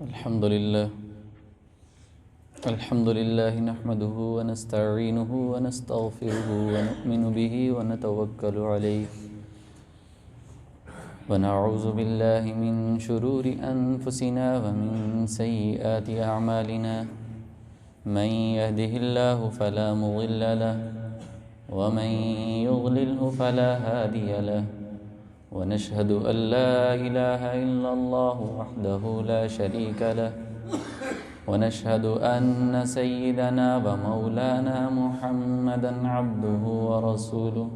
الحمد لله نحمده ونستعينه ونستغفره ونؤمن به ونتوكل عليه ونعوذ بالله من شرور أنفسنا ومن سيئات أعمالنا من يهده الله فلا مضل له ومن يضلله فلا هادي له ونشهد أن لا إله إلا الله وحده لا شريك له ونشهد أن سيدنا ومولانا محمدا عبده ورسوله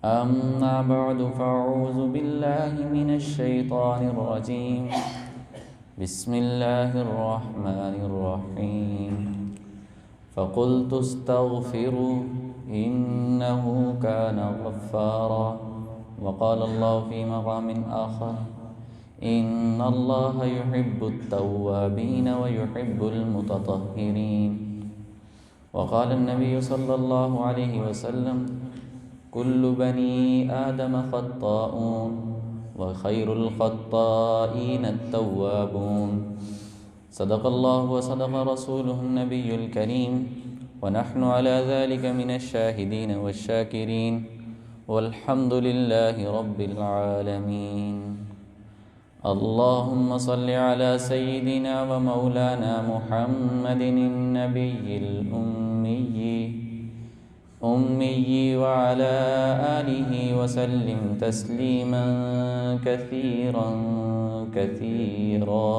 أما بعد فأعوذ بالله من الشيطان الرجيم بسم الله الرحمن الرحيم فقلت استغفروا إنه كان غفارا وقال الله في مقام آخر إن الله يحب التوابين ويحب المتطهرين وقال النبي صلى الله عليه وسلم كل بني آدم خطاؤون وخير الخطائين التوابون صدق الله وصدق رسوله النبي الكريم ونحن على ذلك من الشاهدين والشاكرين والحمد لله رب العالمين اللهم صل على سيدنا ومولانا محمد النبي الأمي وعلى آله وسلم تسليما كثيرا كثيرا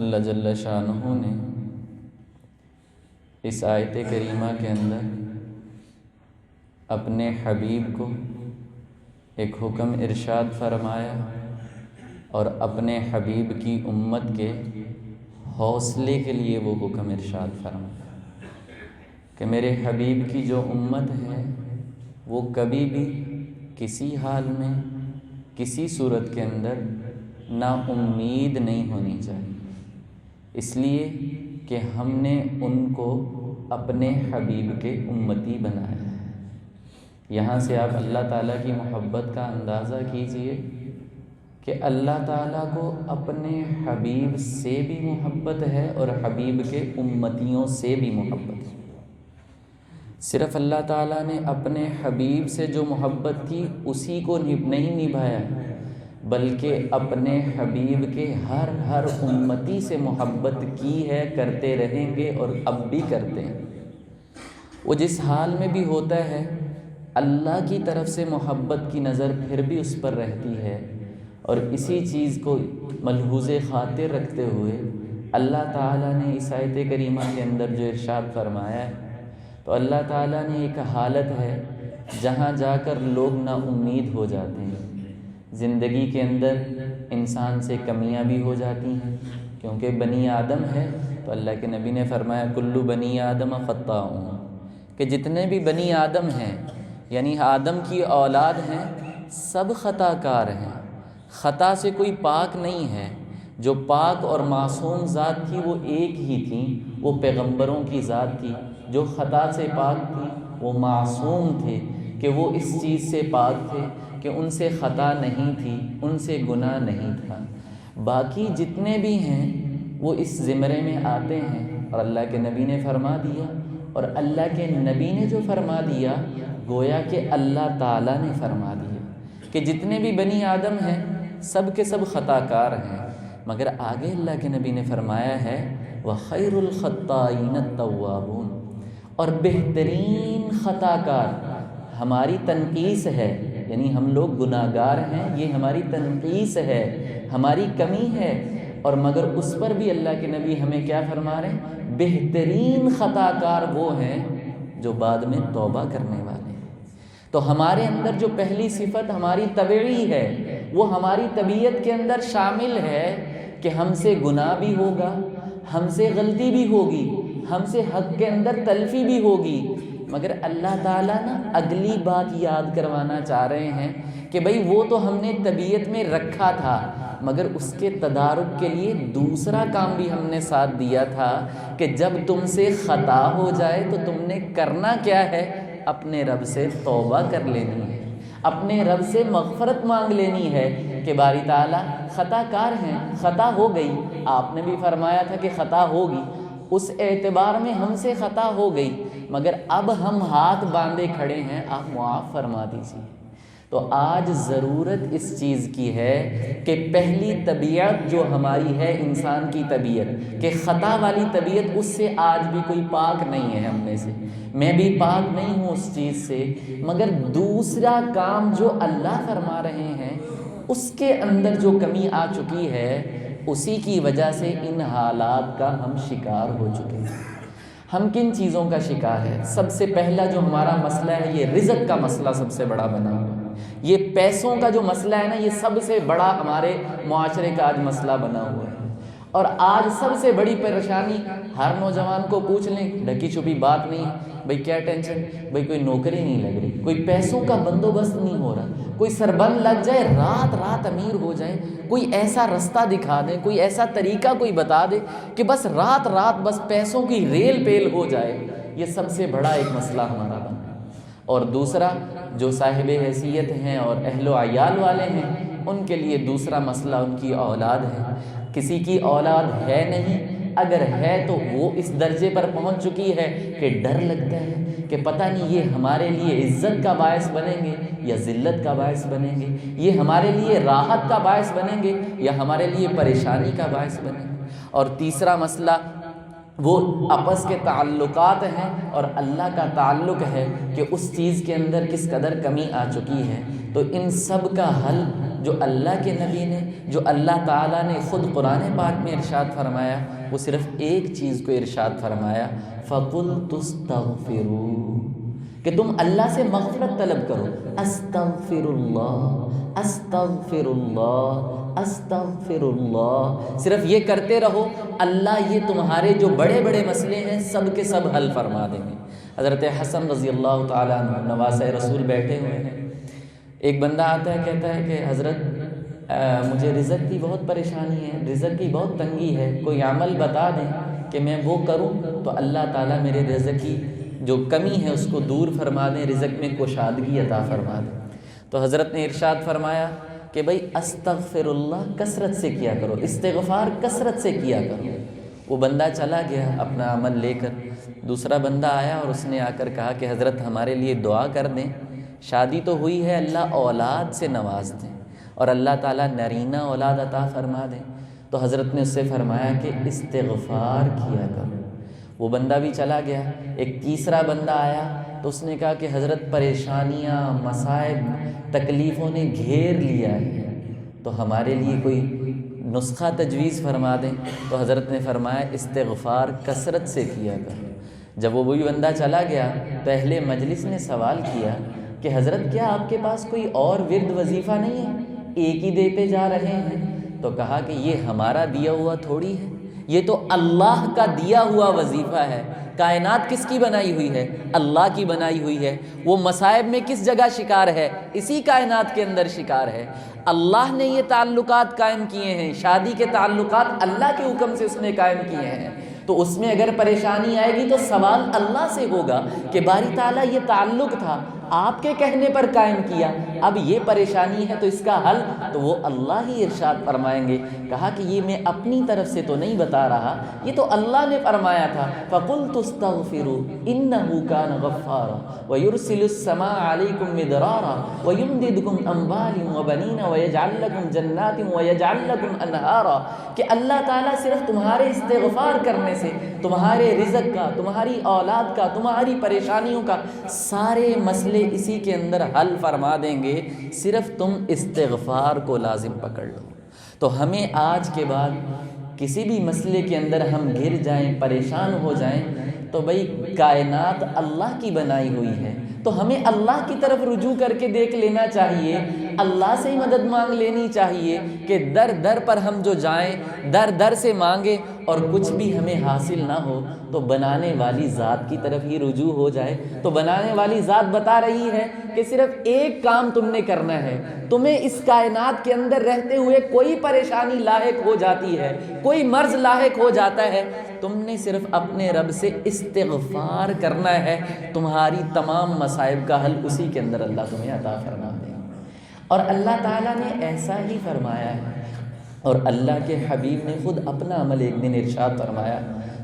اللہ جل شانہ نے اس آیت کریمہ کے اندر اپنے حبیب کو ایک حکم ارشاد فرمایا اور اپنے حبیب کی امت کے حوصلے کے لیے وہ حکم ارشاد فرمایا کہ میرے حبیب کی جو امت ہے وہ کبھی بھی کسی حال میں کسی صورت کے اندر نا امید نہیں ہونی چاہیے، اس لیے کہ ہم نے ان کو اپنے حبیب کے امتی بنایا ہے۔ یہاں سے آپ اللہ تعالیٰ کی محبت کا اندازہ کیجئے کہ اللہ تعالیٰ کو اپنے حبیب سے بھی محبت ہے اور حبیب کے امتیوں سے بھی محبت ہے۔ صرف اللہ تعالیٰ نے اپنے حبیب سے جو محبت کی اسی کو نہیں نبھایا، بلکہ اپنے حبیب کے ہر امتی سے محبت کی ہے، کرتے رہیں گے اور اب بھی کرتے ہیں۔ وہ جس حال میں بھی ہوتا ہے اللہ کی طرف سے محبت کی نظر پھر بھی اس پر رہتی ہے، اور اسی چیز کو ملحوظ خاطر رکھتے ہوئے اللہ تعالیٰ نے اس آیت کریمہ کے اندر جو ارشاد فرمایا ہے، تو اللہ تعالیٰ نے ایک حالت ہے جہاں جا کر لوگ نا امید ہو جاتے ہیں۔ زندگی کے اندر انسان سے کمیاں بھی ہو جاتی ہیں، کیونکہ بنی آدم ہے، تو اللہ کے نبی نے فرمایا کلو بنی آدم خطاؤن، کہ جتنے بھی بنی آدم ہیں یعنی آدم کی اولاد ہیں سب خطا کار ہیں، خطا سے کوئی پاک نہیں ہے۔ جو پاک اور معصوم ذات تھی وہ ایک ہی تھی، وہ پیغمبروں کی ذات تھی۔ جو خطا سے پاک تھی وہ معصوم تھے کہ وہ اس چیز سے پاک تھے کہ ان سے خطا نہیں تھی، ان سے گناہ نہیں تھا۔ باقی جتنے بھی ہیں وہ اس زمرے میں آتے ہیں، اور اللہ کے نبی نے فرما دیا، اور اللہ کے نبی نے جو فرما دیا گویا کہ اللہ تعالیٰ نے فرما دیا کہ جتنے بھی بنی آدم ہیں سب کے سب خطا کار ہیں، مگر آگے اللہ کے نبی نے فرمایا ہے وَخَيْرُ الْخَطَّائِينَ التَّوَّابُونَ، اور بہترین خطا کار ہماری تنقیص ہے، یعنی ہم لوگ گناہ گار ہیں، یہ ہماری تنقیص ہے، ہماری کمی ہے، اور مگر اس پر بھی اللہ کے نبی ہمیں کیا فرما رہے ہیں؟ بہترین خطا کار وہ ہیں جو بعد میں توبہ کرنے والے ہیں۔ تو ہمارے اندر جو پہلی صفت ہماری طبیعی ہے وہ ہماری طبیعت کے اندر شامل ہے کہ ہم سے گناہ بھی ہوگا، ہم سے غلطی بھی ہوگی، ہم سے حق کے اندر تلفی بھی ہوگی، مگر اللہ تعالیٰ نا اگلی بات یاد کروانا چاہ رہے ہیں کہ بھئی وہ تو ہم نے طبیعت میں رکھا تھا، مگر اس کے تدارک کے لیے دوسرا کام بھی ہم نے ساتھ دیا تھا کہ جب تم سے خطا ہو جائے تو تم نے کرنا کیا ہے؟ اپنے رب سے توبہ کر لینی ہے، اپنے رب سے مغفرت مانگ لینی ہے کہ باری تعالیٰ خطا کار ہیں، خطا ہو گئی، آپ نے بھی فرمایا تھا کہ خطا ہوگی، اس اعتبار میں ہم سے خطا ہو گئی، مگر اب ہم ہاتھ باندھے کھڑے ہیں، آپ معاف فرما دیجیے۔ تو آج ضرورت اس چیز کی ہے کہ پہلی طبیعت جو ہماری ہے انسان کی طبیعت، کہ خطا والی طبیعت، اس سے آج بھی کوئی پاک نہیں ہے ہم میں سے، میں بھی پاک نہیں ہوں اس چیز سے، مگر دوسرا کام جو اللہ فرما رہے ہیں اس کے اندر جو کمی آ چکی ہے، اسی کی وجہ سے ان حالات کا ہم شکار ہو چکے ہیں۔ ہم کن چیزوں کا شکار ہے؟ سب سے پہلا جو ہمارا مسئلہ ہے یہ رزق کا مسئلہ سب سے بڑا بنا ہوا ہے۔ یہ پیسوں کا جو مسئلہ ہے نا، یہ سب سے بڑا ہمارے معاشرے کا آج مسئلہ بنا ہوا ہے۔ اور آج سب سے بڑی پریشانی، ہر نوجوان کو پوچھ لیں، ڈھکی چھپی بات نہیں ہے، بھئی کیا ٹینشن؟ بھئی کوئی نوکری نہیں لگ رہی، کوئی پیسوں کا بندوبست نہیں ہو رہا، کوئی سربند لگ جائے، رات رات امیر ہو جائے، کوئی ایسا رستہ دکھا دیں، کوئی ایسا طریقہ کوئی بتا دے کہ بس رات رات بس پیسوں کی ریل پیل ہو جائے۔ یہ سب سے بڑا ایک مسئلہ ہمارا بنا۔ اور دوسرا، جو صاحب حیثیت ہیں اور اہل و عیال والے ہیں، ان کے لیے دوسرا مسئلہ ان کی اولاد ہے۔ کسی کی اولاد ہے نہیں، اگر ہے تو وہ اس درجے پر پہنچ چکی ہے کہ ڈر لگتا ہے کہ پتہ نہیں یہ ہمارے لیے عزت کا باعث بنیں گے یا ذلت کا باعث بنیں گے، یہ ہمارے لیے راحت کا باعث بنیں گے یا ہمارے لیے پریشانی کا باعث بنیں گے۔ اور تیسرا مسئلہ وہ آپس کے تعلقات ہیں اور اللہ کا تعلق ہے کہ اس چیز کے اندر کس قدر کمی آ چکی ہے۔ تو ان سب کا حل جو اللہ کے نبی نے، جو اللہ تعالیٰ نے خود قرآن پاک میں ارشاد فرمایا، وہ صرف ایک چیز کو ارشاد فرمایا، فَقُلْتُ اسْتَغْفِرُوا، کہ تم اللہ سے مغفرت طلب کرو، استغفر اللہ استغفر اللہ استغفر اللہ، صرف یہ کرتے رہو، اللہ یہ تمہارے جو بڑے بڑے مسئلے ہیں سب کے سب حل فرما دیں گے۔ حضرت حسن رضی اللہ تعالیٰ عنہ نواسۂ رسول بیٹھے ہوئے ہیں، ایک بندہ آتا ہے، کہتا ہے کہ حضرت مجھے رزق کی بہت پریشانی ہے، رزق کی بہت تنگی ہے، کوئی عمل بتا دیں کہ میں وہ کروں تو اللہ تعالیٰ میرے رزق کی جو کمی ہے اس کو دور فرما دیں، رزق میں کشادگی عطا فرما دیں۔ تو حضرت نے ارشاد فرمایا کہ بھئی استغفر اللہ کثرت سے کیا کرو، استغفار کثرت سے کیا کرو۔ وہ بندہ چلا گیا اپنا عمل لے کر، دوسرا بندہ آیا اور اس نے آ کر کہا کہ حضرت ہمارے لیے دعا کر دیں، شادی تو ہوئی ہے، اللہ اولاد سے نواز دیں اور اللہ تعالیٰ نرینہ اولاد عطا فرما دیں۔ تو حضرت نے اس سے فرمایا کہ استغفار کیا کرو۔ وہ بندہ بھی چلا گیا، ایک تیسرا بندہ آیا تو اس نے کہا کہ حضرت پریشانیاں، مصائب، تکلیفوں نے گھیر لیا ہے، تو ہمارے لیے کوئی نسخہ تجویز فرما دیں۔ تو حضرت نے فرمایا استغفار کثرت سے کیا کرو۔ جب وہ وہی بندہ چلا گیا تو اہل مجلس نے سوال کیا کہ حضرت کیا آپ کے پاس کوئی اور ورد وظیفہ نہیں ہے، ایک ہی دیتے جا رہے ہیں؟ تو کہا کہ یہ ہمارا دیا ہوا تھوڑی ہے، یہ تو اللہ کا دیا ہوا وظیفہ ہے۔ کائنات کس کی بنائی ہوئی ہے؟ اللہ کی بنائی ہوئی ہے۔ وہ مصائب میں کس جگہ شکار ہے؟ اسی کائنات کے اندر شکار ہے۔ اللہ نے یہ تعلقات قائم کیے ہیں، شادی کے تعلقات اللہ کے حکم سے اس نے قائم کیے ہیں، تو اس میں اگر پریشانی آئے گی تو سوال اللہ سے ہوگا کہ باری تعالیٰ یہ تعلق تھا، آپ کے کہنے پر قائم کیا، اب یہ پریشانی ہے تو اس کا حل تو وہ اللہ ہی ارشاد فرمائیں گے۔ کہا کہ یہ میں اپنی طرف سے تو نہیں بتا رہا، یہ تو اللہ نے فرمایا تھا، فَقُلْتُ اسْتَغْفِرُوا إِنَّهُ كَانَ غَفَّارًا وَيُرْسِلُ السَّمَاءَ عَلَيْكُمْ مِدْرَارًا وَيُمْدِدْكُمْ أَمْوَالٍ وَبَنِينَ وَيَجْعَلْ لَكُمْ جَنَّاتٍ وَيَجْعَلْ لَكُمْ أَنْهَارًا، کہ اللہ تعالیٰ صرف تمہارے استغفار کرنے سے تمہارے رزق کا، تمہاری اولاد کا، تمہاری پریشانیوں کا سارے مسئلے اسی کے اندر حل فرما دیں گے، صرف تم استغفار کو لازم پکڑ لو۔ تو ہمیں آج کے بعد کسی بھی مسئلے کے اندر ہم گر جائیں، پریشان ہو جائیں، تو بھئی کائنات اللہ کی بنائی ہوئی ہے، تو ہمیں اللہ کی طرف رجوع کر کے دیکھ لینا چاہیے، اللہ سے ہی مدد مانگ لینی چاہیے کہ در در پر ہم جو جائیں، در در سے مانگیں اور کچھ بھی ہمیں حاصل نہ ہو تو بنانے والی ذات کی طرف ہی رجوع ہو جائے۔ تو بنانے والی ذات بتا رہی ہے کہ صرف ایک کام تم نے کرنا ہے، تمہیں اس کائنات کے اندر رہتے ہوئے کوئی پریشانی لاحق ہو جاتی ہے، کوئی مرض لاحق ہو جاتا ہے، تم نے صرف اپنے رب سے استغفار کرنا ہے، تمہاری تمام مصائب کا حل اسی کے اندر اللہ تمہیں عطا فرما دے۔ اور اللہ تعالیٰ نے ایسا ہی فرمایا ہے، اور اللہ کے حبیب نے خود اپنا عمل ایک دن ارشاد فرمایا،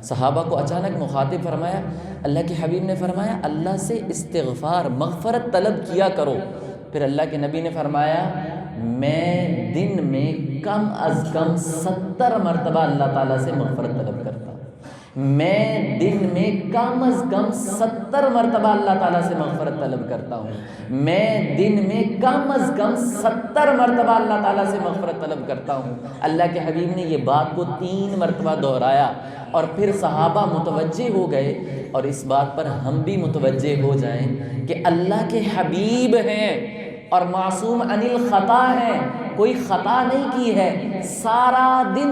صحابہ کو اچانک مخاطب فرمایا، اللہ کے حبیب نے فرمایا اللہ سے استغفار مغفرت طلب کیا کرو۔ پھر اللہ کے نبی نے فرمایا میں دن میں کم از کم 70 مرتبہ اللہ تعالیٰ سے مغفرت طلب کرتا ہوں، میں دن میں کم از کم 70 مرتبہ اللہ تعالیٰ سے مغفرت طلب کرتا ہوں، میں دن میں کم از کم 70 مرتبہ اللہ تعالیٰ سے مغفرت طلب کرتا ہوں۔ اللہ کے حبیب نے یہ بات کو 3 مرتبہ دہرایا، اور پھر صحابہ متوجہ ہو گئے، اور اس بات پر ہم بھی متوجہ ہو جائیں کہ اللہ کے حبیب ہیں اور معصوم عن الخطا ہیں، کوئی خطا نہیں کی ہے، سارا دن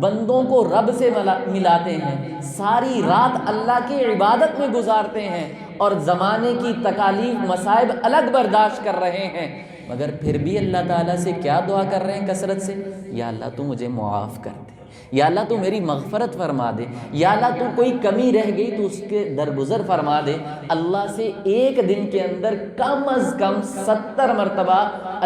بندوں کو رب سے ملاتے ہیں، ساری رات اللہ کی عبادت میں گزارتے ہیں، اور زمانے کی تکالیف مصائب الگ برداشت کر رہے ہیں، مگر پھر بھی اللہ تعالیٰ سے کیا دعا کر رہے ہیں کثرت سے؟ یا اللہ تو مجھے معاف کر دے، یا اللہ تو میری مغفرت فرما دے، یا اللہ تو کوئی کمی رہ گئی تو اس کے درگزر فرما دے۔ اللہ سے ایک دن کے اندر کم از کم 70 مرتبہ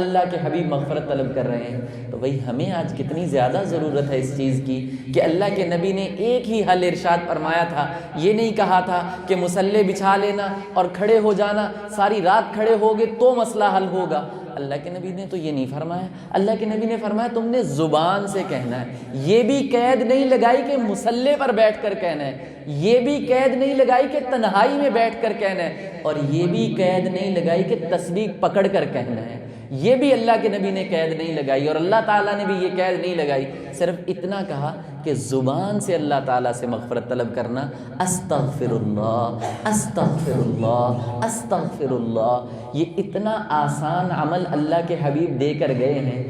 اللہ کے حبیب مغفرت طلب کر رہے ہیں۔ تو بھئی ہمیں آج کتنی زیادہ ضرورت ہے اس چیز کی کہ اللہ کے نبی نے ایک ہی حل ارشاد فرمایا تھا، یہ نہیں کہا تھا کہ مصلی بچھا لینا اور کھڑے ہو جانا، ساری رات کھڑے ہوگے تو مسئلہ حل ہوگا۔ اللہ کے نبی نے تو یہ نہیں فرمایا، اللہ کے نبی نے فرمایا تم نے زبان سے کہنا ہے۔ یہ بھی قید نہیں لگائی کہ مصلی پر بیٹھ کر کہنا ہے، یہ بھی قید نہیں لگائی کہ تنہائی میں بیٹھ کر کہنا ہے، اور یہ بھی قید نہیں لگائی کہ تسبیح پکڑ کر کہنا ہے، یہ بھی اللہ کے نبی نے قید نہیں لگائی، اور اللہ تعالیٰ نے بھی یہ قید نہیں لگائی، صرف اتنا کہا کہ زبان سے اللہ تعالیٰ سے مغفرت طلب کرنا، استغفر اللہ استغفر اللہ استغفر اللہ۔ یہ اتنا آسان عمل اللہ کے حبیب دے کر گئے ہیں۔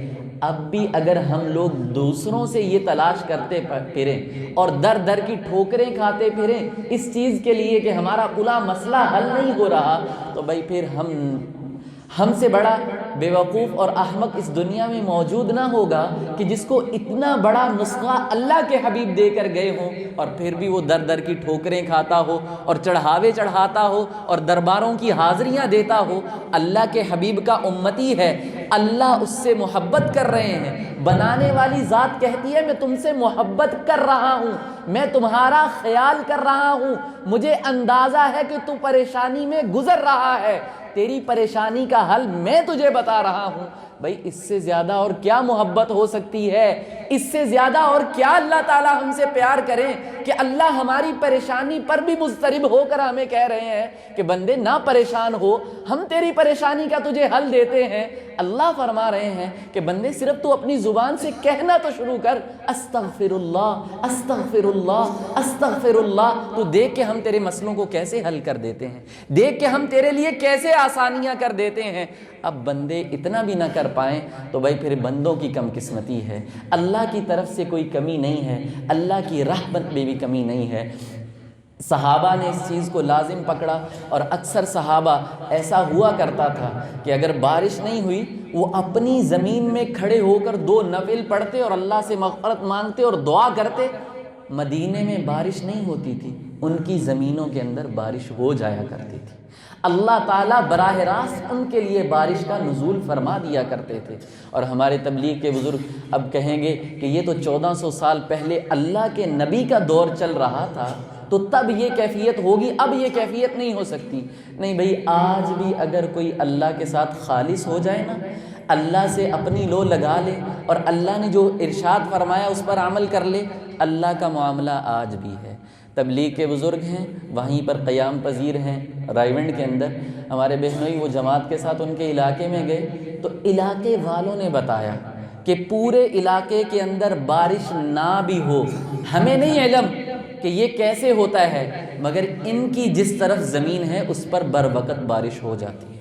اب بھی اگر ہم لوگ دوسروں سے یہ تلاش کرتے پھریں اور در در کی ٹھوکریں کھاتے پھریں اس چیز کے لیے کہ ہمارا فلاں مسئلہ حل نہیں ہو رہا، تو بھائی پھر ہم سے بڑا بیوقوف اور احمق اس دنیا میں موجود نہ ہوگا کہ جس کو اتنا بڑا نسخہ اللہ کے حبیب دے کر گئے ہوں اور پھر بھی وہ در در کی ٹھوکریں کھاتا ہو اور چڑھاوے چڑھاتا ہو اور درباروں کی حاضریاں دیتا ہو۔ اللہ کے حبیب کا امتی ہے، اللہ اس سے محبت کر رہے ہیں، بنانے والی ذات کہتی ہے میں تم سے محبت کر رہا ہوں، میں تمہارا خیال کر رہا ہوں، مجھے اندازہ ہے کہ تو پریشانی میں گزر رہا ہے، تیری پریشانی کا حل میں تجھے بتا رہا ہوں۔ بھائی اس سے زیادہ اور کیا محبت ہو سکتی ہے؟ اس سے زیادہ اور کیا اللہ تعالیٰ ہم سے پیار کریں کہ اللہ ہماری پریشانی پر بھی مضطرب ہو کر ہمیں کہہ رہے ہیں کہ بندے نہ پریشان ہو، ہم تیری پریشانی کا تجھے حل دیتے ہیں۔ اللہ فرما رہے ہیں کہ بندے صرف تو اپنی زبان سے کہنا تو شروع کر، استغفر اللہ استغفر اللہ استغفر اللہ، تو دیکھ کہ ہم تیرے مسئلوں کو کیسے حل کر دیتے ہیں، دیکھ کہ ہم تیرے لیے کیسے آسانیاں کر دیتے ہیں۔ اب بندے اتنا بھی نہ کر پائیں تو بھائی پھر بندوں کی کم قسمتی ہے، اللہ کی طرف سے کوئی کمی نہیں ہے، اللہ کی رحمت میں بھی کمی نہیں ہے۔ صحابہ نے اس چیز کو لازم پکڑا، اور اکثر صحابہ ایسا ہوا کرتا تھا کہ اگر بارش نہیں ہوئی وہ اپنی زمین میں کھڑے ہو کر 2 نفل پڑھتے اور اللہ سے مغفرت مانگتے اور دعا کرتے۔ مدینے میں بارش نہیں ہوتی تھی، ان کی زمینوں کے اندر بارش ہو جایا کرتی تھی، اللہ تعالیٰ براہ راست ان کے لیے بارش کا نزول فرما دیا کرتے تھے۔ اور ہمارے تبلیغ کے بزرگ اب کہیں گے کہ یہ تو 1400 سال پہلے اللہ کے نبی کا دور چل رہا تھا تو تب یہ کیفیت ہوگی، اب یہ کیفیت نہیں ہو سکتی۔ نہیں بھئی، آج بھی اگر کوئی اللہ کے ساتھ خالص ہو جائے نا، اللہ سے اپنی لو لگا لے اور اللہ نے جو ارشاد فرمایا اس پر عمل کر لے، اللہ کا معاملہ آج بھی ہے۔ تبلیغ کے بزرگ ہیں، وہیں پر قیام پذیر ہیں رائے گنج کے اندر، ہمارے بہنوئی وہ جماعت کے ساتھ ان کے علاقے میں گئے تو علاقے والوں نے بتایا کہ پورے علاقے کے اندر بارش نہ بھی ہو، ہمیں نہیں علم کہ یہ کیسے ہوتا ہے، مگر ان کی جس طرف زمین ہے اس پر بر وقت بارش ہو جاتی ہے،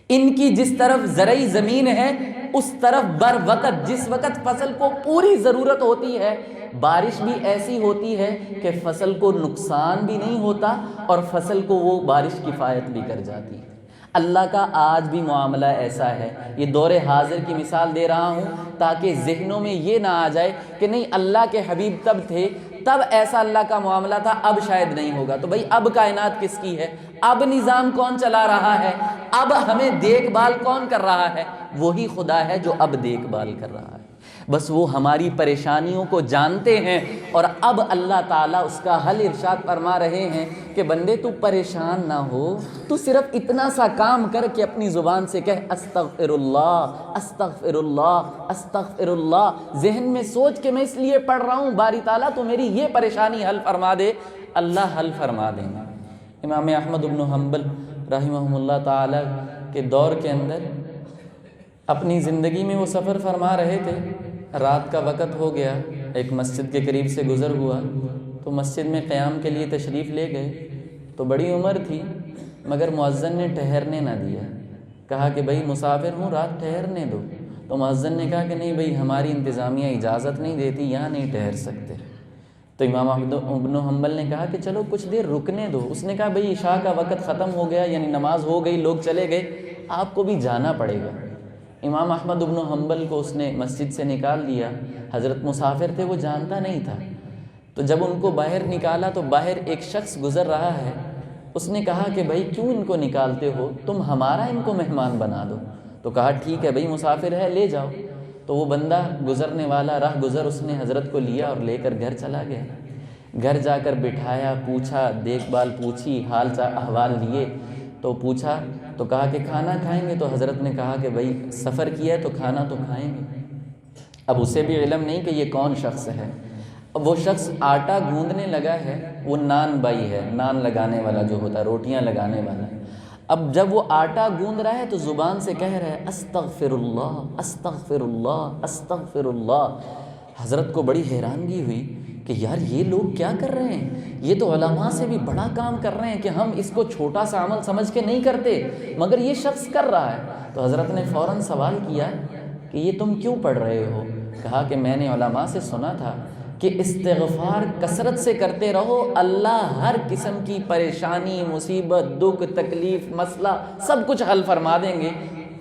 ان کی جس طرف زرعی زمین ہے اس طرف بر وقت، جس وقت فصل کو پوری ضرورت ہوتی ہے، بارش بھی ایسی ہوتی ہے کہ فصل کو نقصان بھی نہیں ہوتا اور فصل کو وہ بارش کفایت بھی کر جاتی ہے۔ اللہ کا آج بھی معاملہ ایسا ہے۔ یہ دور حاضر کی مثال دے رہا ہوں تاکہ ذہنوں میں یہ نہ آ جائے کہ نہیں اللہ کے حبیب تب تھے تب ایسا اللہ کا معاملہ تھا، اب شاید نہیں ہوگا۔ تو بھائی اب کائنات کس کی ہے؟ اب نظام کون چلا رہا ہے؟ اب ہمیں دیکھ بھال کون کر رہا ہے؟ وہی خدا ہے جو اب دیکھ بھال کر رہا ہے۔ بس وہ ہماری پریشانیوں کو جانتے ہیں، اور اب اللہ تعالیٰ اس کا حل ارشاد فرما رہے ہیں کہ بندے تو پریشان نہ ہو، تو صرف اتنا سا کام کر کہ اپنی زبان سے کہہ استغفر اللہ استغفر اللہ استغفر اللہ۔ ذہن میں سوچ کہ میں اس لیے پڑھ رہا ہوں باری تعالیٰ تو میری یہ پریشانی حل فرما دے، اللہ حل فرما دیں گے۔ امام احمد بن حنبل رحمہ اللہ تعالیٰ کے دور کے اندر اپنی زندگی میں وہ سفر فرما رہے تھے، رات کا وقت ہو گیا، ایک مسجد کے قریب سے گزر ہوا تو مسجد میں قیام کے لیے تشریف لے گئے۔ تو بڑی عمر تھی مگر مؤذن نے ٹھہرنے نہ دیا، کہا کہ بھائی مسافر ہوں، رات ٹھہرنے دو۔ تو مؤذن نے کہا کہ نہیں بھائی، ہماری انتظامیہ اجازت نہیں دیتی، یہاں نہیں ٹھہر سکتے۔ تو امام احمد بن حنبل نے کہا کہ چلو کچھ دیر رکنے دو۔ اس نے کہا بھائی عشاء کا وقت ختم ہو گیا، یعنی نماز ہو گئی، لوگ چلے گئے، آپ کو بھی جانا پڑے گا۔ امام احمد بن حنبل کو اس نے مسجد سے نکال دیا۔ حضرت مسافر تھے، وہ جانتا نہیں تھا۔ تو جب ان کو باہر نکالا تو باہر ایک شخص گزر رہا ہے، اس نے کہا کہ بھائی کیوں ان کو نکالتے ہو، تم ہمارا ان کو مہمان بنا دو۔ تو کہا ٹھیک ہے بھائی، مسافر ہے لے جاؤ۔ تو وہ بندہ گزرنے والا راہ گزر، اس نے حضرت کو لیا اور لے کر گھر چلا گیا۔ گھر جا کر بٹھایا، پوچھا، دیکھ بھال پوچھی، حال احوال لیے۔ تو پوچھا تو کہا کہ کھانا کھائیں گے؟ تو حضرت نے کہا کہ بھائی سفر کیا ہے تو کھانا تو کھائیں گے۔ اب اسے بھی علم نہیں کہ یہ کون شخص ہے۔ اب وہ شخص آٹا گوندنے لگا ہے، وہ نان بائی ہے، نان لگانے والا جو ہوتا ہے، روٹیاں لگانے والا۔ اب جب وہ آٹا گوند رہا ہے تو زبان سے کہہ رہا ہے استغفر اللہ استغفر اللہ استغفر اللہ۔ حضرت کو بڑی حیرانگی ہوئی کہ یار یہ لوگ کیا کر رہے ہیں، یہ تو علماء سے بھی بڑا کام کر رہے ہیں کہ ہم اس کو چھوٹا سا عمل سمجھ کے نہیں کرتے، مگر یہ شخص کر رہا ہے۔ تو حضرت نے فوراً سوال کیا کہ یہ تم کیوں پڑھ رہے ہو؟ کہا کہ میں نے علماء سے سنا تھا کہ استغفار کثرت سے کرتے رہو، اللہ ہر قسم کی پریشانی، مصیبت، دکھ، تکلیف، مسئلہ سب کچھ حل فرما دیں گے۔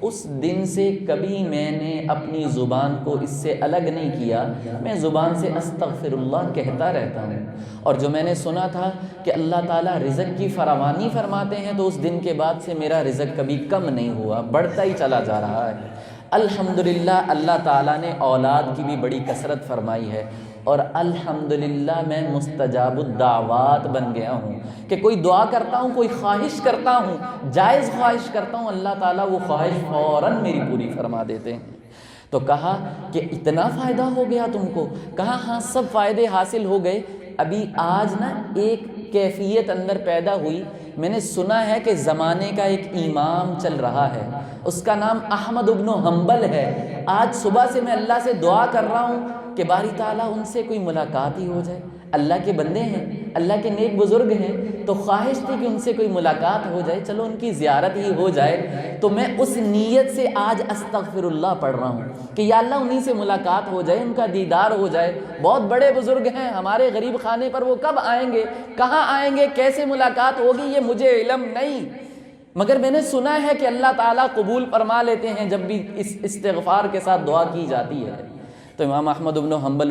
اس دن سے کبھی میں نے اپنی زبان کو اس سے الگ نہیں کیا، میں زبان سے استغفر اللہ کہتا رہتا ہوں۔ اور جو میں نے سنا تھا کہ اللہ تعالیٰ رزق کی فراوانی فرماتے ہیں، تو اس دن کے بعد سے میرا رزق کبھی کم نہیں ہوا، بڑھتا ہی چلا جا رہا ہے۔ الحمدللہ اللہ تعالیٰ نے اولاد کی بھی بڑی کثرت فرمائی ہے، اور الحمدللہ میں مستجاب الدعوات بن گیا ہوں کہ کوئی دعا کرتا ہوں، کوئی خواہش کرتا ہوں، جائز خواہش کرتا ہوں، اللہ تعالیٰ وہ خواہش فوراً میری پوری فرما دیتے ہیں۔ تو کہا کہ اتنا فائدہ ہو گیا تم کو؟ کہا ہاں سب فائدے حاصل ہو گئے۔ ابھی آج نا ایک کیفیت اندر پیدا ہوئی، میں نے سنا ہے کہ زمانے کا ایک امام چل رہا ہے، اس کا نام احمد بن حنبل ہے۔ آج صبح سے میں اللہ سے دعا کر رہا ہوں کہ باری تعالیٰ ان سے کوئی ملاقات ہی ہو جائے۔ اللہ کے بندے ہیں، اللہ کے نیک بزرگ ہیں، تو خواہش تھی کہ ان سے کوئی ملاقات ہو جائے، چلو ان کی زیارت ہی ہو جائے۔ تو میں اس نیت سے آج استغفر اللہ پڑھ رہا ہوں کہ یا اللہ انہی سے ملاقات ہو جائے، ان کا دیدار ہو جائے۔ بہت بڑے بزرگ ہیں ہمارے غریب خانے پر، وہ کب آئیں گے، کہاں آئیں گے، کیسے ملاقات ہوگی، یہ مجھے علم نہیں، مگر میں نے سنا ہے کہ اللہ تعالیٰ قبول فرما لیتے ہیں جب بھی اس استغفار کے ساتھ دعا کی جاتی ہے۔ تو امام احمد بن حنبل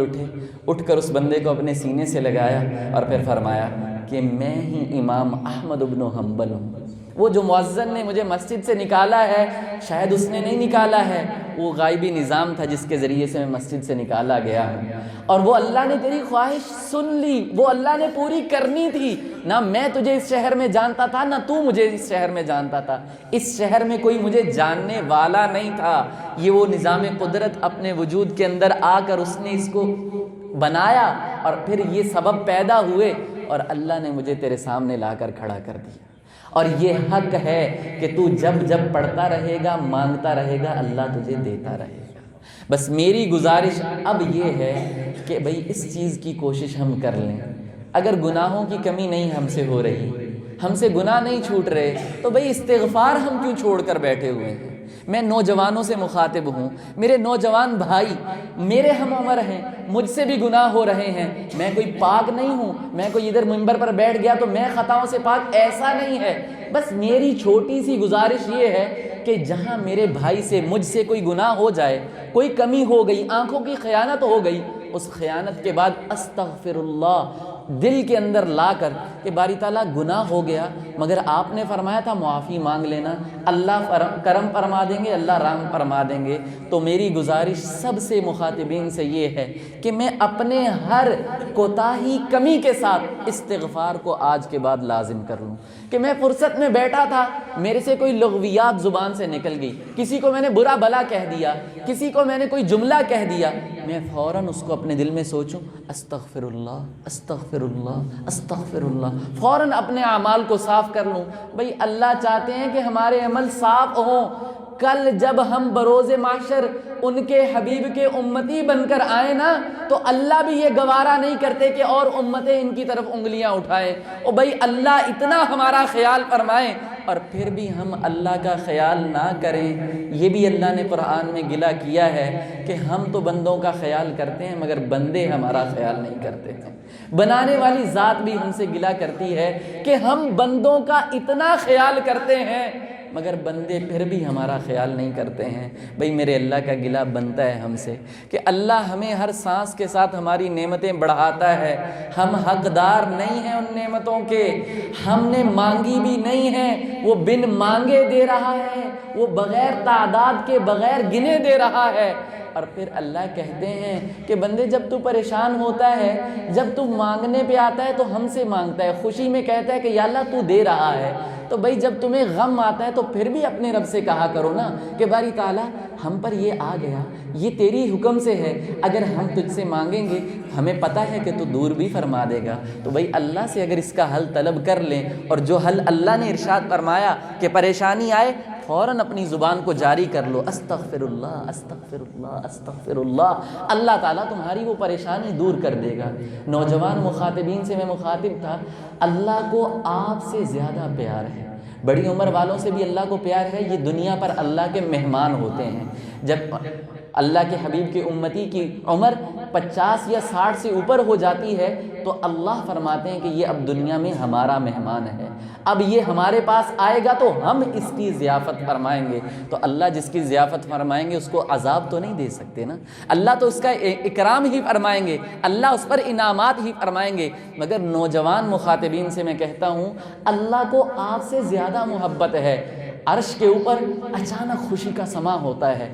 اٹھ کر اس بندے کو اپنے سینے سے لگایا اور پھر فرمایا کہ میں ہی امام احمد بن حنبل ہوں۔ وہ جو مؤذن نے مجھے مسجد سے نکالا ہے، شاید اس نے نہیں نکالا ہے، وہ غائبی نظام تھا جس کے ذریعے سے میں مسجد سے نکالا گیا ہوں، اور وہ اللہ نے تیری خواہش سن لی، وہ اللہ نے پوری کرنی تھی۔ نہ میں تجھے اس شہر میں جانتا تھا، نہ تو مجھے اس شہر میں جانتا تھا، اس شہر میں کوئی مجھے جاننے والا نہیں تھا۔ یہ وہ نظام قدرت اپنے وجود کے اندر آ کر اس نے اس کو بنایا، اور پھر یہ سبب پیدا ہوئے، اور اللہ نے مجھے تیرے سامنے لا کر کھڑا کر دیا۔ اور یہ حق ہے کہ تو جب جب پڑھتا رہے گا، مانگتا رہے گا، اللہ تجھے دیتا رہے گا۔ بس میری گزارش اب یہ ہے کہ بھئی اس چیز کی کوشش ہم کر لیں۔ اگر گناہوں کی کمی نہیں ہم سے ہو رہی، ہم سے گناہ نہیں چھوٹ رہے، تو بھئی استغفار ہم کیوں چھوڑ کر بیٹھے ہوئے ہیں؟ میں نوجوانوں سے مخاطب ہوں، میرے نوجوان بھائی میرے ہم عمر ہیں، مجھ سے بھی گناہ ہو رہے ہیں، میں کوئی پاک نہیں ہوں، میں کوئی ادھر منبر پر بیٹھ گیا تو میں خطاؤں سے پاک، ایسا نہیں ہے۔ بس میری چھوٹی سی گزارش یہ ہے کہ جہاں میرے بھائی سے، مجھ سے کوئی گناہ ہو جائے، کوئی کمی ہو گئی، آنکھوں کی خیانت ہو گئی، اس خیانت کے بعد استغفر اللہ دل کے اندر لا کر کہ باری تعالیٰ گناہ ہو گیا، مگر آپ نے فرمایا تھا معافی مانگ لینا، اللہ کرم فرما دیں گے، اللہ رحم فرما دیں گے۔ تو میری گزارش سب سے مخاطبین سے یہ ہے کہ میں اپنے ہر کوتاہی کمی کے ساتھ استغفار کو آج کے بعد لازم کر لوں، کہ میں فرصت میں بیٹھا تھا، میرے سے کوئی لغویات زبان سے نکل گئی، کسی کو میں نے برا بلا کہہ دیا، کسی کو میں نے کوئی جملہ کہہ دیا، میں فوراً اس کو اپنے دل میں سوچوں استغفر اللہ استغفر اللہ استغفر اللہ، فوراً اپنے اعمال کو صاف کر لوں۔ بھئی اللہ چاہتے ہیں کہ ہمارے عمل صاف ہوں، کل جب ہم بروز محشر ان کے حبیب کے امتی بن کر آئے نا، تو اللہ بھی یہ گوارا نہیں کرتے کہ اور امتیں ان کی طرف انگلیاں اٹھائیں۔ او بھئی اللہ اتنا ہمارا خیال فرمائیں اور پھر بھی ہم اللہ کا خیال نہ کریں۔ یہ بھی اللہ نے قرآن میں گلہ کیا ہے کہ ہم تو بندوں کا خیال کرتے ہیں مگر بندے ہمارا خیال نہیں کرتے ہیں۔ بنانے والی ذات بھی ہم سے گلہ کرتی ہے کہ ہم بندوں کا اتنا خیال کرتے ہیں مگر بندے پھر بھی ہمارا خیال نہیں کرتے ہیں۔ بھئی میرے اللہ کا گلہ بنتا ہے ہم سے کہ اللہ ہمیں ہر سانس کے ساتھ ہماری نعمتیں بڑھاتا ہے، ہم حقدار نہیں ہیں ان نعمتوں کے، ہم نے مانگی بھی نہیں ہیں، وہ بن مانگے دے رہا ہے، وہ بغیر تعداد کے بغیر گنے دے رہا ہے۔ اور پھر اللہ کہتے ہیں کہ بندے جب تو پریشان ہوتا ہے، جب تو مانگنے پہ آتا ہے تو ہم سے مانگتا ہے، خوشی میں کہتا ہے کہ یا اللہ تو دے رہا ہے، تو بھئی جب تمہیں غم آتا ہے تو پھر بھی اپنے رب سے کہا کرو نا کہ باری تعالیٰ ہم پر یہ آ گیا، یہ تیری حکم سے ہے، اگر ہم تجھ سے مانگیں گے ہمیں پتہ ہے کہ تو دور بھی فرما دے گا۔ تو بھئی اللہ سے اگر اس کا حل طلب کر لیں، اور جو حل اللہ نے ارشاد فرمایا کہ پریشانی آئے فوراً اپنی زبان کو جاری کر لو استغفر اللہ استغفر اللہ استغفر اللہ، اللہ تعالیٰ تمہاری وہ پریشانی دور کر دے گا۔ نوجوان مخاطبین سے میں مخاطب تھا، اللہ کو آپ سے زیادہ پیار ہے، بڑی عمر والوں سے بھی اللہ کو پیار ہے، یہ دنیا پر اللہ کے مہمان ہوتے ہیں۔ جب اللہ کے حبیب کے امتی کی عمر 50 یا 60 سے اوپر ہو جاتی ہے تو اللہ فرماتے ہیں کہ یہ اب دنیا میں ہمارا مہمان ہے، اب یہ ہمارے پاس آئے گا تو ہم اس کی ضیافت فرمائیں گے۔ تو اللہ جس کی ضیافت فرمائیں گے اس کو عذاب تو نہیں دے سکتے نا، اللہ تو اس کا اکرام ہی فرمائیں گے، اللہ اس پر انعامات ہی فرمائیں گے۔ مگر نوجوان مخاطبین سے میں کہتا ہوں اللہ کو آپ سے زیادہ محبت ہے۔ عرش کے اوپر اچانک خوشی کا سما ہوتا ہے،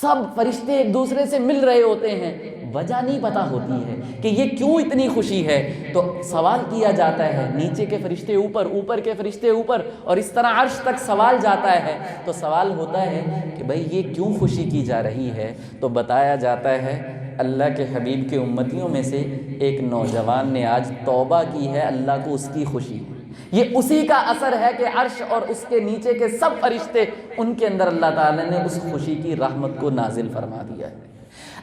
سب فرشتے ایک دوسرے سے مل رہے ہوتے ہیں، وجہ نہیں پتہ ہوتی ہے کہ یہ کیوں اتنی خوشی ہے، تو سوال کیا جاتا ہے، نیچے کے فرشتے اوپر، اوپر کے فرشتے اوپر، اور اس طرح عرش تک سوال جاتا ہے۔ تو سوال ہوتا ہے کہ بھئی یہ کیوں خوشی کی جا رہی ہے، تو بتایا جاتا ہے اللہ کے حبیب کے امتیوں میں سے ایک نوجوان نے آج توبہ کی ہے، اللہ کو اس کی خوشی ہے۔ یہ اسی کا اثر ہے کہ عرش اور اس کے نیچے کے سب فرشتے ان کے اندر اللہ تعالیٰ نے اس خوشی کی رحمت کو نازل فرما دیا ہے۔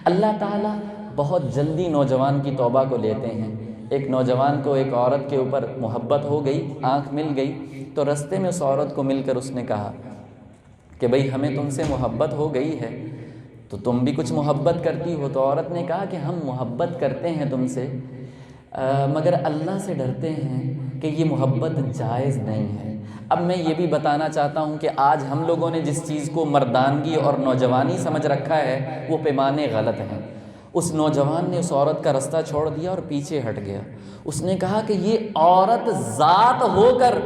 اللہ تعالیٰ بہت جلدی نوجوان کی توبہ کو لیتے ہیں۔ ایک نوجوان کو ایک عورت کے اوپر محبت ہو گئی، آنکھ مل گئی، تو رستے میں اس عورت کو مل کر اس نے کہا کہ بھئی ہمیں تم سے محبت ہو گئی ہے تو تم بھی کچھ محبت کرتی ہو۔ تو عورت نے کہا کہ ہم محبت کرتے ہیں تم سے، مگر اللہ سے ڈرتے ہیں کہ یہ محبت جائز نہیں ہے۔ اب میں یہ بھی بتانا چاہتا ہوں کہ آج ہم لوگوں نے جس چیز کو مردانگی اور نوجوانی سمجھ رکھا ہے وہ پیمانے غلط ہیں۔ اس نوجوان نے اس عورت کا رستہ چھوڑ دیا اور پیچھے ہٹ گیا۔ اس نے کہا کہ یہ عورت ذات ہو کر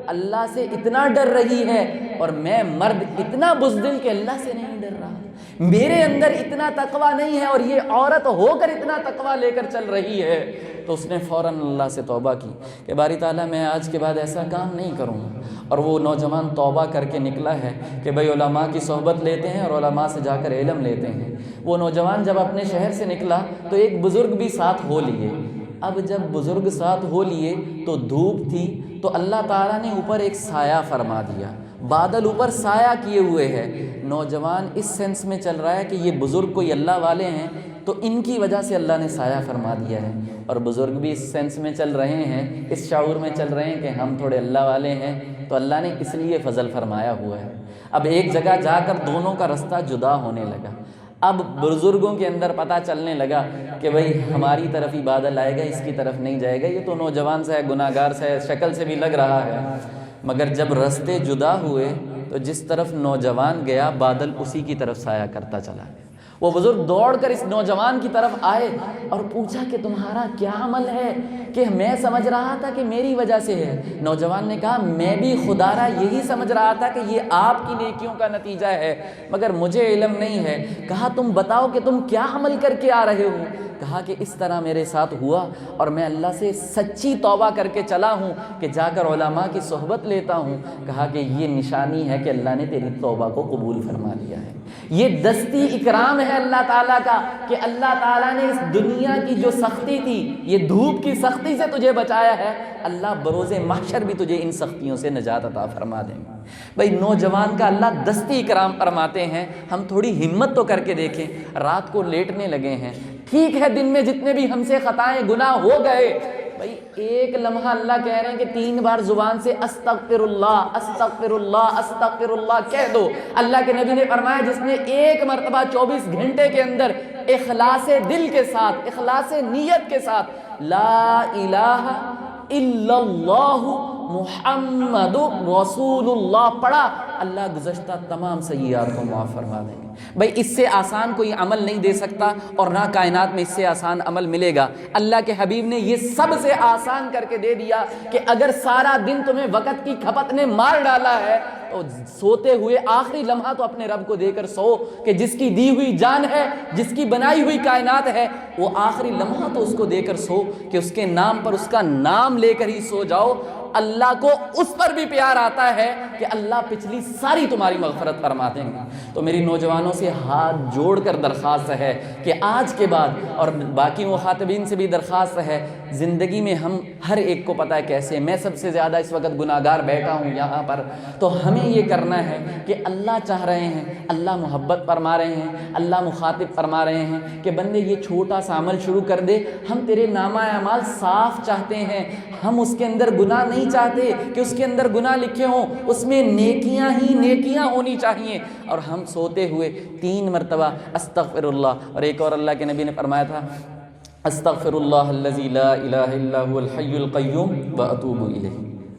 اللہ سے اتنا ڈر رہی ہے اور میں مرد اتنا بزدل کہ اللہ سے نہیں ڈر رہا، میرے اندر اتنا تقویٰ نہیں ہے اور یہ عورت ہو کر اتنا تقویٰ لے کر چل رہی ہے۔ تو اس نے فوراً اللہ سے توبہ کی کہ باری تعالیٰ میں آج کے بعد ایسا کام نہیں کروں گا۔ اور وہ نوجوان توبہ کر کے نکلا ہے کہ بھئی علماء کی صحبت لیتے ہیں اور علماء سے جا کر علم لیتے ہیں۔ وہ نوجوان جب اپنے شہر سے نکلا تو ایک بزرگ بھی ساتھ ہو لیے۔ اب جب بزرگ ساتھ ہو لیے تو دھوپ تھی، تو اللہ تعالیٰ نے اوپر ایک سایہ فرما دیا، بادل اوپر سایہ کیے ہوئے ہے۔ نوجوان اس سینس میں چل رہا ہے کہ یہ بزرگ کوئی اللہ والے ہیں تو ان کی وجہ سے اللہ نے سایہ فرما دیا ہے، اور بزرگ بھی اس سینس میں چل رہے ہیں، اس شعور میں چل رہے ہیں کہ ہم تھوڑے اللہ والے ہیں تو اللہ نے اس لیے فضل فرمایا ہوا ہے۔ اب ایک جگہ جا کر دونوں کا رستہ جدا ہونے لگا۔ اب بزرگوں کے اندر پتہ چلنے لگا کہ بھئی ہماری طرف ہی بادل آئے گا، اس کی طرف نہیں جائے گا، یہ تو نوجوان سے ہے، گناہ گار سے ہے، شکل سے بھی لگ رہا ہے۔ مگر جب رستے جدا ہوئے تو جس طرف نوجوان گیا بادل اسی کی طرف سایہ کرتا چلا گیا۔ وہ بزرگ دوڑ کر اس نوجوان کی طرف آئے اور پوچھا کہ تمہارا کیا عمل ہے کہ میں سمجھ رہا تھا کہ میری وجہ سے ہے۔ نوجوان نے کہا میں بھی خدارا یہی سمجھ رہا تھا کہ یہ آپ کی نیکیوں کا نتیجہ ہے، مگر مجھے علم نہیں ہے۔ کہا تم بتاؤ کہ تم کیا عمل کر کے آ رہے ہو؟ کہا کہ اس طرح میرے ساتھ ہوا اور میں اللہ سے سچی توبہ کر کے چلا ہوں کہ جا کر علماء کی صحبت لیتا ہوں۔ کہا کہ یہ نشانی ہے کہ اللہ نے تیری توبہ کو قبول فرما لیا ہے۔ یہ دستی اکرام ہے اللہ تعالیٰ کا کہ اللہ تعالیٰ نے اس دنیا کی جو سختی تھی، یہ دھوپ کی سختی سے تجھے بچایا ہے، اللہ بروز محشر بھی تجھے ان سختیوں سے نجات عطا فرما دیں گے۔ بھائی نوجوان کا اللہ دستی اکرام فرماتے ہیں، ہم تھوڑی ہمت تو کر کے دیکھیں۔ رات کو لیٹنے لگے ہیں، ٹھیک ہے دن میں جتنے بھی ہم سے خطائیں گناہ ہو گئے، بھائی ایک لمحہ اللہ کہہ رہے ہیں کہ 3 بار زبان سے استغفر اللہ استغفر اللہ استغفر اللہ کہہ دو۔ اللہ کے نبی نے فرمایا جس نے ایک مرتبہ 24 گھنٹے کے اندر اخلاص دل کے ساتھ، اخلاص نیت کے ساتھ لا الہ الا اللہ محمد رسول اللہ پڑھا، اللہ گزشتہ تمام سیئات کو معاف فرما دیں گے۔ بھائی اس سے آسان کوئی عمل نہیں دے سکتا اور نہ کائنات میں اس سے آسان عمل ملے گا۔ اللہ کے حبیب نے یہ سب سے آسان کر کے دے دیا کہ اگر سارا دن تمہیں وقت کی کھپت نے مار ڈالا ہے تو سوتے ہوئے آخری لمحہ تو اپنے رب کو دے کر سو کہ جس کی دی ہوئی جان ہے، جس کی بنائی ہوئی کائنات ہے، وہ آخری لمحہ تو اس کو دے کر سو کہ اس کے نام پر اس کا نام لے کر ہی سو جاؤ۔ اللہ کو اس پر بھی پیار آتا ہے کہ اللہ پچھلی ساری تمہاری مغفرت فرما دیں گے۔ تو میری نوجوانوں سے ہاتھ جوڑ کر درخواست ہے کہ آج کے بعد، اور باقی مخاطبین سے بھی درخواست ہے، زندگی میں ہم ہر ایک کو پتہ ہے کیسے، میں سب سے زیادہ اس وقت گناہگار بیٹھا ہوں یہاں پر، تو ہمیں یہ کرنا ہے کہ اللہ چاہ رہے ہیں، اللہ محبت فرما رہے ہیں، اللہ مخاطب فرما رہے ہیں کہ بندے یہ چھوٹا سا عمل شروع کر دے، ہم تیرے نامہ اعمال صاف چاہتے ہیں، ہم اس کے اندر گناہ نہیں چاہتے کہ اس کے اندر گناہ لکھے ہوں، اس میں نیکیاں ہی نیکیاں ہونی چاہیے۔ اور ہم سوتے ہوئے 3 مرتبہ استغفر اللہ، اور ایک اور اللہ کے نبی نے فرمایا تھا استغفر اللہ الذی لا الہ الا هو الحی القیوم واتوب الیہ،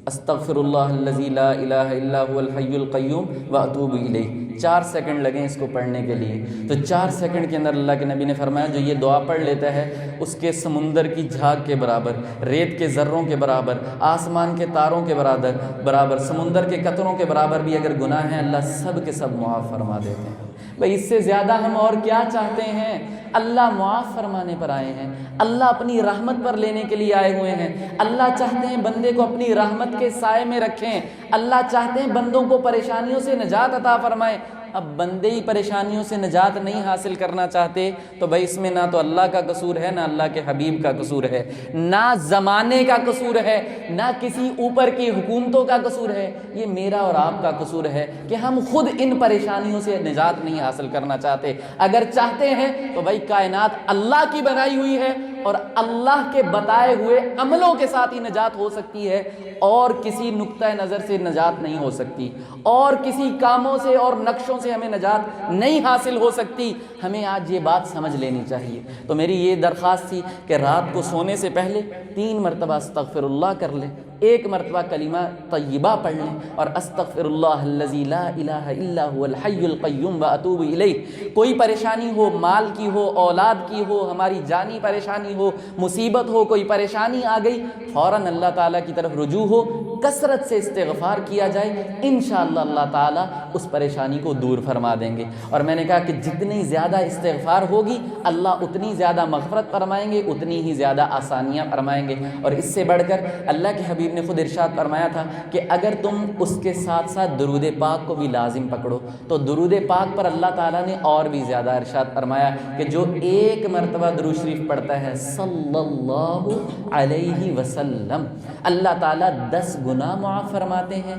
استغفر اللہ الذی لا الہ الا هو الحی القیوم واتوب الیہ۔ 4 سیکنڈ لگیں اس کو پڑھنے کے لیے، تو 4 سیکنڈ کے اندر اللہ کے نبی نے فرمایا جو یہ دعا پڑھ لیتا ہے اس کے سمندر کی جھاگ کے برابر، ریت کے ذروں کے برابر، آسمان کے تاروں کے برابر، سمندر کے قطروں کے برابر بھی اگر گناہ ہیں اللہ سب کے سب معاف فرما دیتے ہیں۔ بھئی اس سے زیادہ ہم اور کیا چاہتے ہیں؟ اللہ معاف فرمانے پر آئے ہیں، اللہ اپنی رحمت پر لینے کے لیے آئے ہوئے ہیں۔ اللہ چاہتے ہیں بندے کو اپنی رحمت کے سائے میں رکھیں، اللہ چاہتے ہیں بندوں کو پریشانیوں سے نجات عطا فرمائیں۔ اب بندے ہی پریشانیوں سے نجات نہیں حاصل کرنا چاہتے تو بھائی اس میں نہ تو اللہ کا قصور ہے، نہ اللہ کے حبیب کا قصور ہے، نہ زمانے کا قصور ہے، نہ کسی اوپر کی حکومتوں کا قصور ہے، یہ میرا اور آپ کا قصور ہے کہ ہم خود ان پریشانیوں سے نجات نہیں حاصل کرنا چاہتے۔ اگر چاہتے ہیں تو بھائی کائنات اللہ کی بنائی ہوئی ہے اور اللہ کے بتائے ہوئے عملوں کے ساتھ ہی نجات ہو سکتی ہے، اور کسی نقطہ نظر سے نجات نہیں ہو سکتی، اور کسی کاموں سے اور نقشوں سے ہمیں نجات نہیں حاصل ہو سکتی۔ ہمیں آج یہ بات سمجھ لینی چاہیے۔ تو میری یہ درخواست تھی کہ رات کو سونے سے پہلے 3 مرتبہ استغفر اللہ کر لیں، 1 مرتبہ کلمہ طیبہ پڑھ لیں، اور استغفر اللہ الذی لا الہ الا هو الحی القیوم واتوب الیہ۔ کوئی پریشانی ہو، مال کی ہو، اولاد کی ہو، ہماری جانی پریشانی ہو، مصیبت ہو، کوئی پریشانی آ گئی، فوراً اللہ تعالیٰ کی طرف رجوع ہو، کثرت سے استغفار کیا جائے، انشاءاللہ اللہ تعالیٰ اس پریشانی کو دور فرما دیں گے۔ اور میں نے کہا کہ جتنی زیادہ استغفار ہوگی اللہ اتنی زیادہ مغفرت فرمائیں گے، اتنی ہی زیادہ آسانیاں فرمائیں گے۔ اور اس سے بڑھ کر اللہ کے حبیب نے خود ارشاد فرمایا تھا کہ اگر تم اس کے ساتھ ساتھ درود پاک کو بھی لازم پکڑو تو درود پاک پر اللہ تعالیٰ نے اور بھی زیادہ ارشاد فرمایا کہ جو 1 مرتبہ درود شریف پڑھتا ہے صلی اللہ علیہ وسلم، اللہ تعالیٰ 10 گناہ معاف فرماتے ہیں،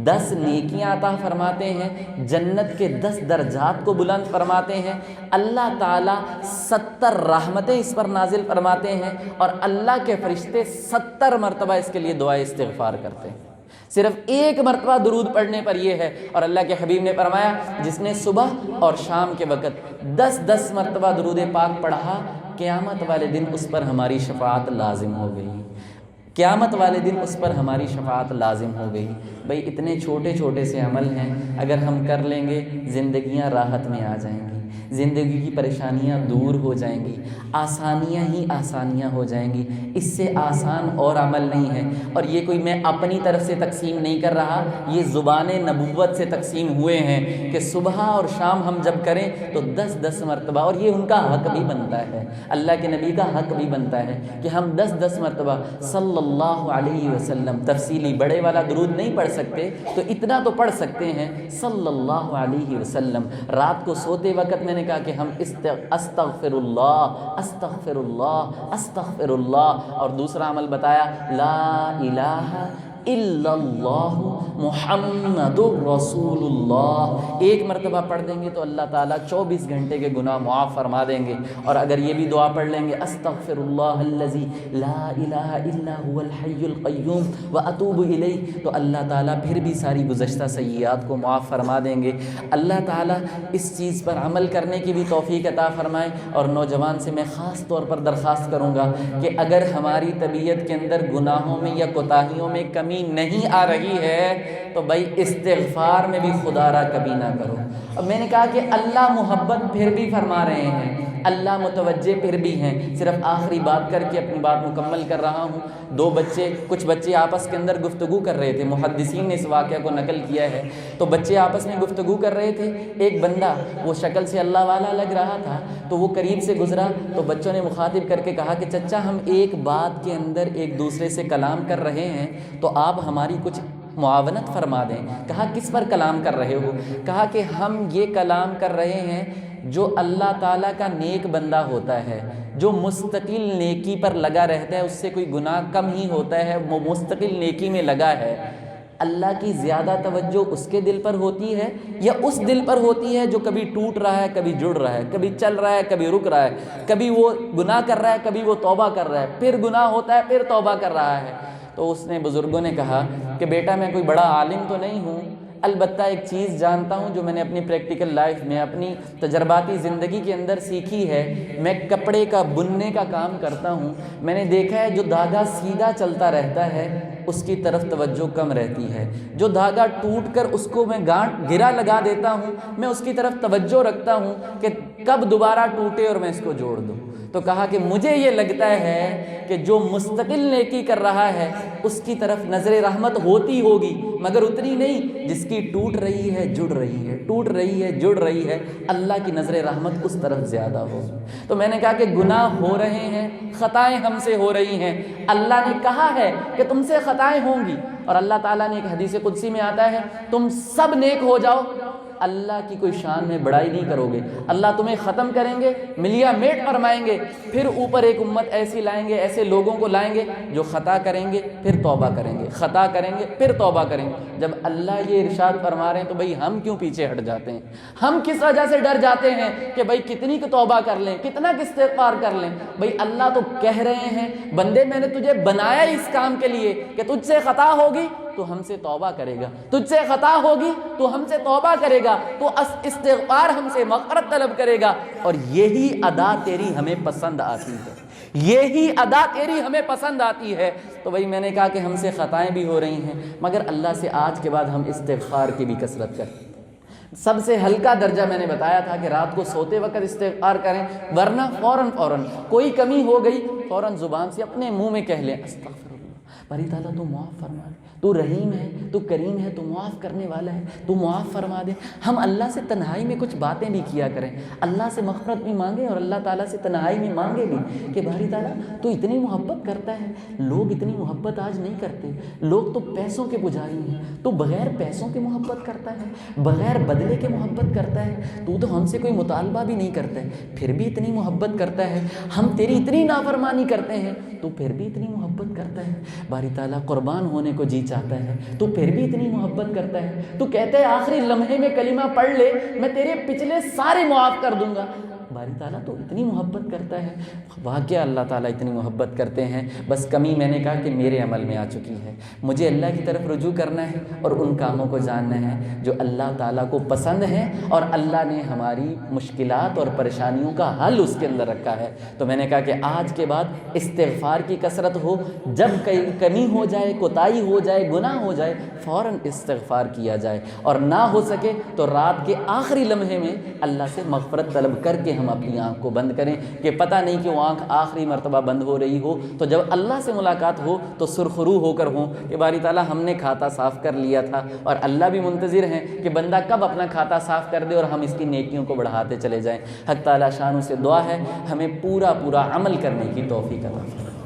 10 نیکیاں عطا فرماتے ہیں، جنت کے 10 درجات کو بلند فرماتے ہیں، اللہ تعالیٰ 70 رحمتیں اس پر نازل فرماتے ہیں، اور اللہ کے فرشتے 70 مرتبہ اس کے لیے دعائے استغفار کرتے ہیں۔ صرف 1 مرتبہ درود پڑھنے پر یہ ہے۔ اور اللہ کے حبیب نے فرمایا جس نے صبح اور شام کے وقت 10 مرتبہ درود پاک پڑھا، قیامت والے دن اس پر ہماری شفاعت لازم ہو گئی، قیامت والے دن اس پر ہماری شفاعت لازم ہو گئی۔ بھئی اتنے چھوٹے چھوٹے سے عمل ہیں، اگر ہم کر لیں گے زندگیاں راحت میں آ جائیں گی۔ زندگی کی پریشانیاں دور ہو جائیں گی، آسانیاں ہی آسانیاں ہو جائیں گی۔ اس سے آسان اور عمل نہیں ہے، اور یہ کوئی میں اپنی طرف سے تقسیم نہیں کر رہا، یہ زبان نبوت سے تقسیم ہوئے ہیں کہ صبح اور شام ہم جب کریں تو 10 مرتبہ، اور یہ ان کا حق بھی بنتا ہے، اللہ کے نبی کا حق بھی بنتا ہے کہ ہم 10 مرتبہ صلی اللہ علیہ وسلم، تفصیلی بڑے والا درود نہیں پڑھ سکتے تو اتنا تو پڑھ سکتے ہیں صلی اللہ علیہ وسلم۔ رات کو سوتے وقت میں نے کہا کہ ہم استغفر اللہ استغفر اللہ استغفر اللہ، اور دوسرا عمل بتایا لا الہ الا اللہ محمد الرسول اللہ، 1 مرتبہ پڑھ دیں گے تو اللہ تعالیٰ 24 گھنٹے کے گناہ معاف فرما دیں گے۔ اور اگر یہ بھی دعا پڑھ لیں گے استغفر اللہ الذی لا الہ الا هو الحی القیوم واتوب الیہ، تو اللہ تعالیٰ پھر بھی ساری گزشتہ سیئات کو معاف فرما دیں گے۔ اللہ تعالیٰ اس چیز پر عمل کرنے کی بھی توفیق عطا فرمائے۔ اور نوجوان سے میں خاص طور پر درخواست کروں گا کہ اگر ہماری طبیعت کے اندر گناہوں میں یا کوتاہیوں میں کمی نہیں آ رہی ہے تو بھائی استغفار میں بھی خدا را کبھی نہ کرو۔ اب میں نے کہا کہ اللہ محبت پھر بھی فرما رہے ہیں، اللہ متوجہ پھر بھی ہیں۔ صرف آخری بات کر کے اپنی بات مکمل کر رہا ہوں۔ کچھ بچے آپس کے اندر گفتگو کر رہے تھے، محدثین نے اس واقعہ کو نقل کیا ہے۔ تو بچے آپس میں گفتگو کر رہے تھے، ایک بندہ وہ شکل سے اللہ والا لگ رہا تھا تو وہ قریب سے گزرا، تو بچوں نے مخاطب کر کے کہا کہ چچا ہم ایک بات کے اندر ایک دوسرے سے کلام کر رہے ہیں تو آپ ہماری کچھ معاونت فرما دیں۔ کہا کس پر کلام کر رہے ہو؟ کہا کہ ہم یہ کلام کر رہے ہیں جو اللہ تعالیٰ کا نیک بندہ ہوتا ہے، جو مستقل نیکی پر لگا رہتا ہے، اس سے کوئی گناہ کم ہی ہوتا ہے، وہ مستقل نیکی میں لگا ہے، اللہ کی زیادہ توجہ اس کے دل پر ہوتی ہے یا اس دل پر ہوتی ہے جو کبھی ٹوٹ رہا ہے، کبھی جڑ رہا ہے، کبھی چل رہا ہے، کبھی رک رہا ہے، کبھی وہ گناہ کر رہا ہے، کبھی وہ توبہ کر رہا ہے، پھر گناہ ہوتا ہے، پھر توبہ کر رہا ہے۔ تو اس نے بزرگوں نے کہا کہ بیٹا میں کوئی بڑا عالم تو نہیں ہوں، البتہ ایک چیز جانتا ہوں جو میں نے اپنی پریکٹیکل لائف میں، اپنی تجرباتی زندگی کے اندر سیکھی ہے۔ میں کپڑے کا بننے کا کام کرتا ہوں، میں نے دیکھا ہے جو دھاگا سیدھا چلتا رہتا ہے اس کی طرف توجہ کم رہتی ہے، جو دھاگا ٹوٹ کر اس کو میں گانٹھ گرا لگا دیتا ہوں میں اس کی طرف توجہ رکھتا ہوں کہ کب دوبارہ ٹوٹے اور میں اس کو جوڑ دوں۔ تو کہا کہ مجھے یہ لگتا ہے کہ جو مستقل نیکی کر رہا ہے اس کی طرف نظر رحمت ہوتی ہوگی، مگر اتنی نہیں جس کی ٹوٹ رہی ہے جڑ رہی ہے، ٹوٹ رہی ہے جڑ رہی ہے، اللہ کی نظر رحمت اس طرف زیادہ ہوگی۔ تو میں نے کہا کہ گناہ ہو رہے ہیں، خطائیں ہم سے ہو رہی ہیں، اللہ نے کہا ہے کہ تم سے خطائیں ہوں گی، اور اللہ تعالیٰ نے ایک حدیث قدسی میں آتا ہے تم سب نیک ہو جاؤ، اللہ کی کوئی شان میں بڑائی نہیں کرو گے، اللہ تمہیں ختم کریں گے، ملیا میٹ فرمائیں گے، پھر اوپر ایک امت ایسی لائیں گے، ایسے لوگوں کو لائیں گے جو خطا کریں گے پھر توبہ کریں گے، خطا کریں گے پھر توبہ کریں گے۔ جب اللہ یہ ارشاد فرما رہے ہیں تو بھئی ہم کیوں پیچھے ہٹ جاتے ہیں؟ ہم کس وجہ سے ڈر جاتے ہیں کہ بھئی کتنی توبہ کر لیں، کتنا استغفار کر لیں؟ بھئی اللہ تو کہہ رہے ہیں بندے میں نے تجھے بنایا اس کام کے لیے کہ تجھ سے خطا ہوگی تو ہم سے توبہ کرے گا، تجھ سے خطا ہوگی تو ہم سے توبہ کرے گا، تو استغفار ہم سے مغفرت طلب کرے گا، اور یہی ادا تیری ہمیں پسند آتی ہے، یہی ادا تیری ہمیں پسند آتی ہے۔ تو بھائی میں نے کہا کہ ہم سے خطائیں بھی ہو رہی ہیں، مگر اللہ سے آج کے بعد ہم استغفار کی بھی کثرت کریں۔ سب سے ہلکا درجہ میں نے بتایا تھا کہ رات کو سوتے وقت استغفار کریں، ورنہ فوراً کوئی کمی ہو گئی فوراً زبان سے اپنے منہ میں کہہ لیں استغفر اللہ، باری تعالیٰ تو معاف فرما دے، تو رحیم ہے، تو کریم ہے، تو معاف کرنے والا ہے، تو معاف فرما دے۔ ہم اللہ سے تنہائی میں کچھ باتیں بھی کیا کریں، اللہ سے مغفرت بھی مانگیں اور اللہ تعالیٰ سے تنہائی میں مانگے بھی کہ باری تعالیٰ تو اتنی محبت کرتا ہے، لوگ اتنی محبت آج نہیں کرتے، لوگ تو پیسوں کے پجاری ہیں، تو بغیر پیسوں کے محبت کرتا ہے، بغیر بدلے کے محبت کرتا ہے، تو ہم سے کوئی مطالبہ بھی نہیں کرتا ہے پھر بھی اتنی محبت کرتا ہے، ہم تیری اتنی نافرمانی کرتے ہیں تو پھر بھی اتنی محبت کرتا ہے، باری تعالیٰ قربان ہونے کو جی چاہتا ہے تو پھر بھی اتنی محبت کرتا ہے، تو کہتے ہیں آخری لمحے میں کلمہ پڑھ لے میں تیرے پچھلے سارے معاف کر دوں گا، باری تعالیٰ تو اتنی محبت کرتا ہے۔ واقعہ اللہ تعالیٰ اتنی محبت کرتے ہیں، بس کمی میں نے کہا کہ میرے عمل میں آ چکی ہے۔ مجھے اللہ کی طرف رجوع کرنا ہے اور ان کاموں کو جاننا ہے جو اللہ تعالیٰ کو پسند ہیں اور اللہ نے ہماری مشکلات اور پریشانیوں کا حل اس کے اندر رکھا ہے۔ تو میں نے کہا کہ آج کے بعد استغفار کی کثرت ہو، جب کمی ہو جائے، کوتاہی ہو جائے، گناہ ہو جائے، فوراً استغفار کیا جائے، اور نہ ہو سکے تو رات کے آخری لمحے میں اللہ سے مغفرت طلب کر کے ہم اپنی آنکھ کو بند کریں، کہ پتہ نہیں کہ وہ آنکھ آخری مرتبہ بند ہو رہی ہو تو جب اللہ سے ملاقات ہو تو سرخرو ہو کر ہوں کہ باری تعالیٰ ہم نے کھاتا صاف کر لیا تھا، اور اللہ بھی منتظر ہیں کہ بندہ کب اپنا کھاتا صاف کر دے اور ہم اس کی نیکیوں کو بڑھاتے چلے جائیں۔ حق تعالیٰ شانوں سے دعا ہے ہمیں پورا عمل کرنے کی توفیق عطا فرمائے۔